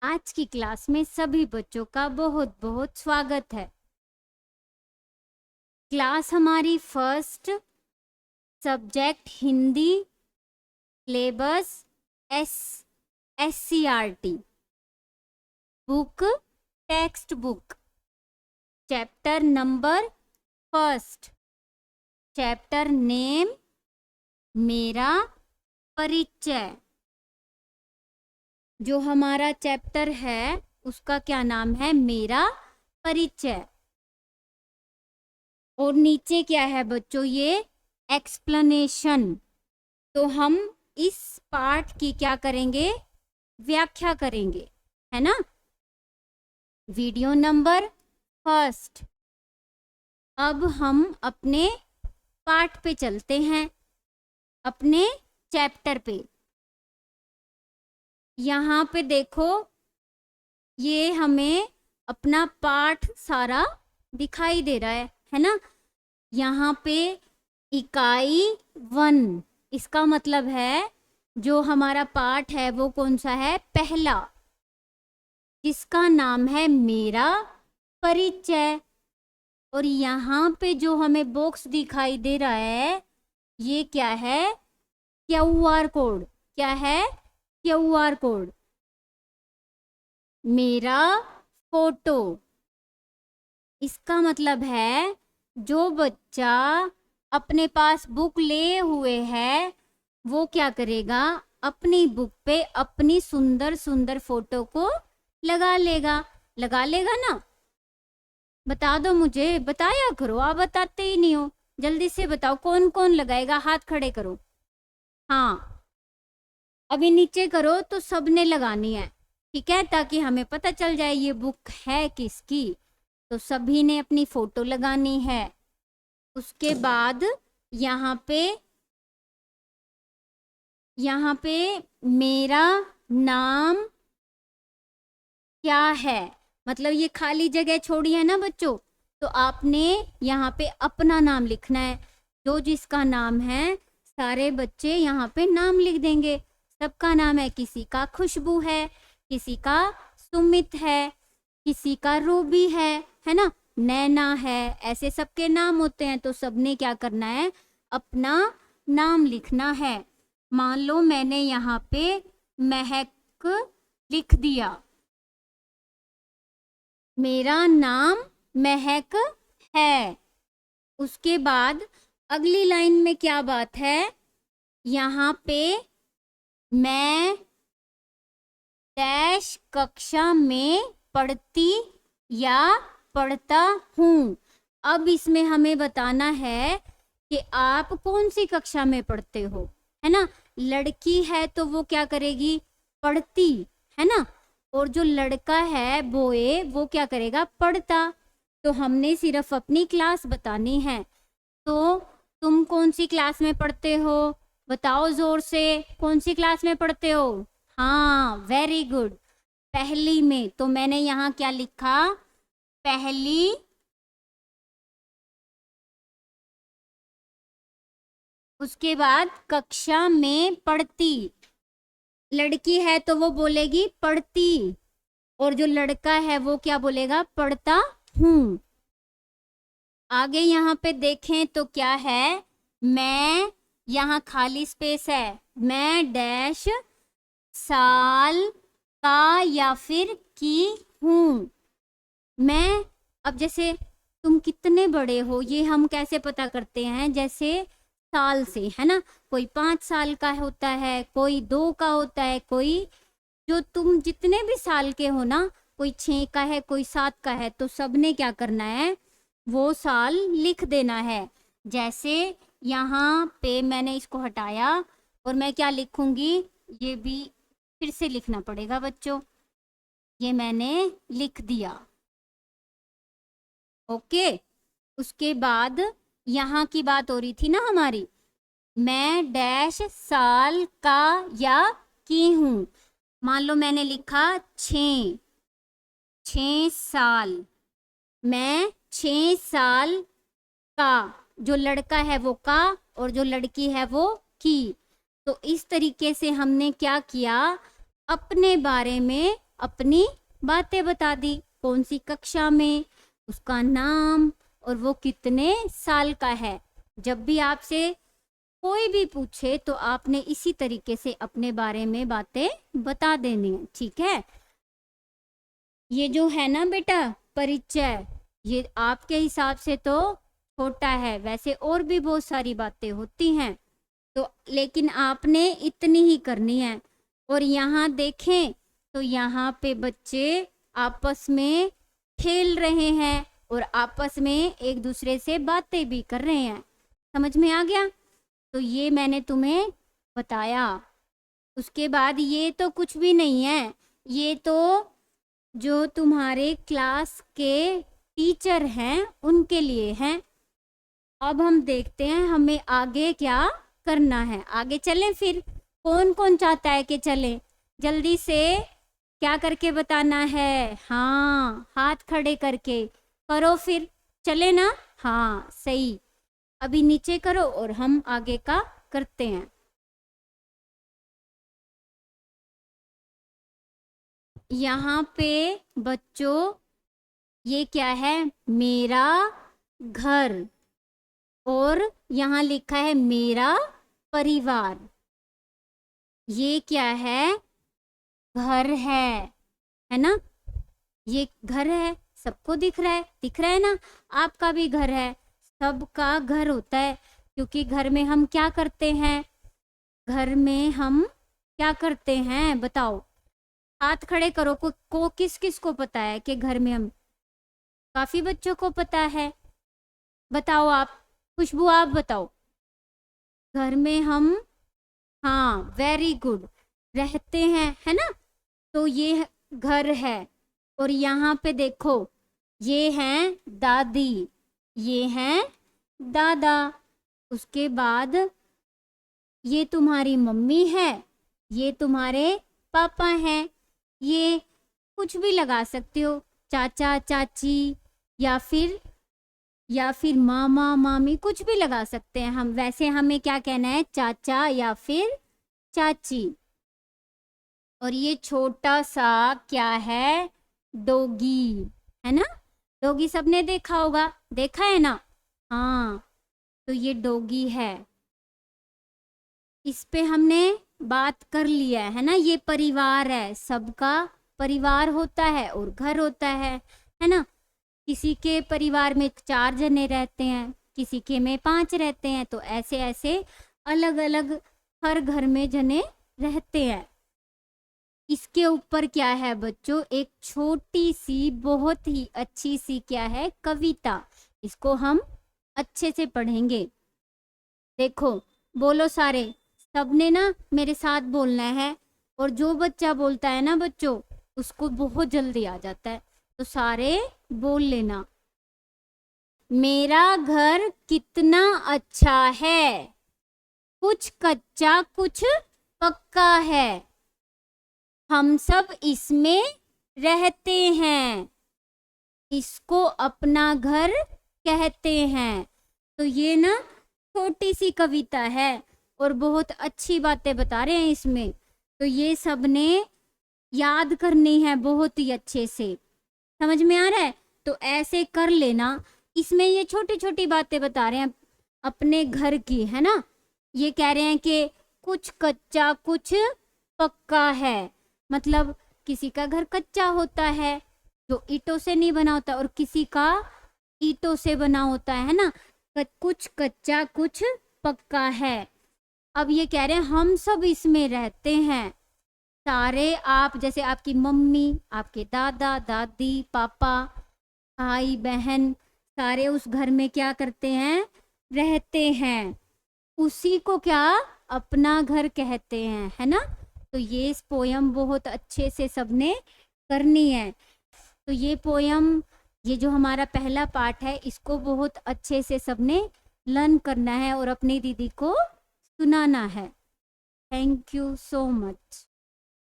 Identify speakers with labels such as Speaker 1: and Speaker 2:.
Speaker 1: आज की क्लास में सभी बच्चों का बहुत बहुत स्वागत है। क्लास हमारी first subject Hindi syllabus S SCRT book text book chapter number first chapter name मेरा परिचय। जो हमारा चैप्टर है उसका क्या नाम है? मेरा परिचय। और नीचे क्या है बच्चों? ये एक्सप्लेनेशन। तो हम इस पाठ की क्या करेंगे? व्याख्या करेंगे, है ना। Video number first. अब हम अपने पाठ पे चलते हैं, अपने चैप्टर पे। यहाँ पे देखो, ये हमें अपना पाठ सारा दिखाई दे रहा है ना। यहाँ पे इकाई 1, इसका मतलब है जो हमारा पाठ है वो कौन सा है? पहला, जिसका नाम है मेरा परिचय। और यहाँ पे जो हमें बॉक्स दिखाई दे रहा है ये क्या है? QR code. क्या है? QR code. मेरा फोटो, इसका मतलब है जो बच्चा अपने पास बुक लिए हुए है वो क्या करेगा? अपनी बुक पे अपनी सुंदर सुंदर फोटो को लगा लेगा ना। बता दो मुझे, बताया करो, आप बताते ही नहीं हो। जल्दी से बताओ कौन कौन लगाएगा, हाथ खड़े करो। हाँ, अभी नीचे करो तो सबने लगानी है, ठीक है, ताकि हमें पता चल जाए ये बुक है किसकी। तो सभी ने अपनी फोटो लगानी है। उसके बाद यहाँ पे मेरा नाम क्या है, मतलब ये खाली जगह छोड़ी है ना बच्चों, तो आपने यहाँ पे अपना नाम लिखना है। जो जिसका नाम है सारे बच्चे यहाँ पे नाम लिख देंगे। सबका नाम है, किसी का खुशबू है, किसी का सुमित है, किसी का रूबी है ना, नैना है, ऐसे सबके नाम होते हैं। तो सबने क्या करना है? अपना नाम लिखना है। मान लो मैंने यहाँ पे महक लिख दिया, मेरा नाम महक है। उसके बाद अगली लाइन में क्या बात है? यहाँ पे मैं डैश कक्षा में पढ़ती या पढ़ता हूँ। अब इसमें हमें बताना है कि आप कौन सी कक्षा में पढ़ते हो, है ना। लड़की है तो वो क्या करेगी? पढ़ती, है ना। और जो लड़का है बोए, वो क्या करेगा? पढ़ता। तो हमने सिर्फ अपनी क्लास बतानी है। तो तुम कौन सी क्लास में पढ़ते हो? बताओ जोर से, कौन सी क्लास में पढ़ते हो? हाँ, वेरी गुड, पहली में। तो मैंने यहाँ क्या लिखा? पहली उसके बाद कक्षा में पढ़ती। लड़की है तो वो बोलेगी पढ़ती, और जो लड़का है वो क्या बोलेगा? पढ़ता हूँ। आगे यहाँ पे देखें तो क्या है? मैं, यहाँ खाली स्पेस है, मैं डैश साल का या फिर की हूँ। मैं, अब जैसे तुम कितने बड़े हो ये हम कैसे पता करते हैं? जैसे साल से, है ना। कोई 5 साल का होता है, कोई 2 का होता है, कोई, जो तुम जितने भी साल के हो ना, कोई 6 का है, कोई 7 का है, तो सबने क्या करना है? वो साल लिख देना है। जैसे यहाँ पे मैंने इसको हटाया और मैं क्या लिखूंगी? ये भी फिर से लिखना पड़ेगा बच्चों। ये मैंने लिख दिया, ओके। उसके बाद यहाँ की बात हो रही थी ना हमारी, मैं डैश साल का या की हूँ। मान लो मैंने लिखा 6 साल, मैं 6 साल का, जो लड़का है वो का और जो लड़की है वो की। तो इस तरीके से हमने क्या किया? अपने बारे में अपनी बातें बता दी, कौन सी कक्षा में, उसका नाम और वो कितने साल का है। जब भी आपसे कोई भी पूछे तो आपने इसी तरीके से अपने बारे में बातें बता देनी है, ठीक है। ये जो है ना बेटा परिचय, ये आपके हिसाब से तो छोटा है, वैसे और भी बहुत सारी बातें होती हैं, तो लेकिन आपने इतनी ही करनी है। और यहाँ देखें तो यहाँ पे बच्चे आपस में खेल रहे हैं और आपस में एक दूसरे से बातें भी कर रहे हैं। समझ में आ गया? तो ये मैंने तुम्हें बताया। उसके बाद ये तो कुछ भी नहीं है, ये तो जो तुम्हारे क्लास के टीचर हैं उनके लिए हैं। अब हम देखते हैं हमें आगे क्या करना है। आगे चलें फिर। कौन कौन चाहता है कि चलें? जल्दी से क्या करके बताना है? हाँ, हाथ खड़े करके करो, फिर चले ना। हाँ सही, अभी नीचे करो और हम आगे का करते हैं। यहाँ पे बच्चों ये क्या है? मेरा घर, और यहाँ लिखा है मेरा परिवार। ये क्या है? घर है ना? ये घर है, सबको दिख रहा है ना? आपका भी घर है, सबका घर होता है, क्योंकि घर में हम क्या करते हैं? घर में हम क्या करते हैं बताओ? हाथ खड़े करो। को किस किस को पता है कि घर में हम, काफी बच्चों को पता है। बताओ आप, खुशबू आप बताओ। घर में हम, हाँ वेरी गुड, रहते हैं, है ना? तो ये घर है। और यहाँ पे देखो, ये हैं दादी, ये हैं दादा। उसके बाद ये तुम्हारी मम्मी है, ये तुम्हारे पापा हैं। ये कुछ भी लगा सकते हो, चाचा चाची, या फिर मामा मामी, कुछ भी लगा सकते हैं हम। वैसे हमें क्या कहना है? चाचा या फिर चाची। और ये छोटा सा क्या है? डॉगी, है ना? डॉगी सबने देखा होगा, देखा है ना? हाँ, तो ये डॉगी है। इस पे हमने बात कर लिया है ना? ये परिवार है, सबका परिवार होता है और घर होता है ना? किसी के परिवार में 4 जने रहते हैं, किसी के में 5 रहते हैं, तो ऐसे ऐसे अलग अलग हर घर में जने रहते हैं। इसके ऊपर क्या है बच्चों? एक छोटी सी बहुत ही अच्छी सी क्या है? कविता। इसको हम अच्छे से पढ़ेंगे। देखो, बोलो सारे, सबने ना मेरे साथ बोलना है, और जो बच्चा बोलता है ना बच्चों, उसको बहुत जल्दी आ जाता है, तो सारे बोल लेना। मेरा घर कितना अच्छा है, कुछ कच्चा कुछ पक्का है, हम सब इसमें रहते हैं, इसको अपना घर कहते हैं। तो ये ना छोटी सी कविता है और बहुत अच्छी बातें बता रहे हैं इसमें, तो ये सबने याद करनी है बहुत ही अच्छे से। समझ में आ रहा है? तो ऐसे कर लेना। इसमें ये छोटी छोटी बातें बता रहे हैं अपने घर की, है ना? ये कह रहे हैं कि कुछ कच्चा कुछ पक्का है, मतलब किसी का घर कच्चा होता है जो ईंटों से नहीं बना होता, और किसी का ईंटों से बना होता है ना? कुछ कच्चा कुछ पक्का है। अब ये कह रहे हैं हम सब इसमें रहते हैं, सारे आप, जैसे आपकी मम्मी, आपके दादा दादी, पापा, भाई बहन, सारे उस घर में क्या करते हैं? रहते हैं। उसी को क्या अपना घर कहते हैं, है ना? तो ये पोयम बहुत अच्छे से सबने करनी है। तो ये पोयम, ये जो हमारा पहला पार्ट है, इसको बहुत अच्छे से सबने लर्न करना है और अपनी दीदी को सुनाना है। Thank you so much.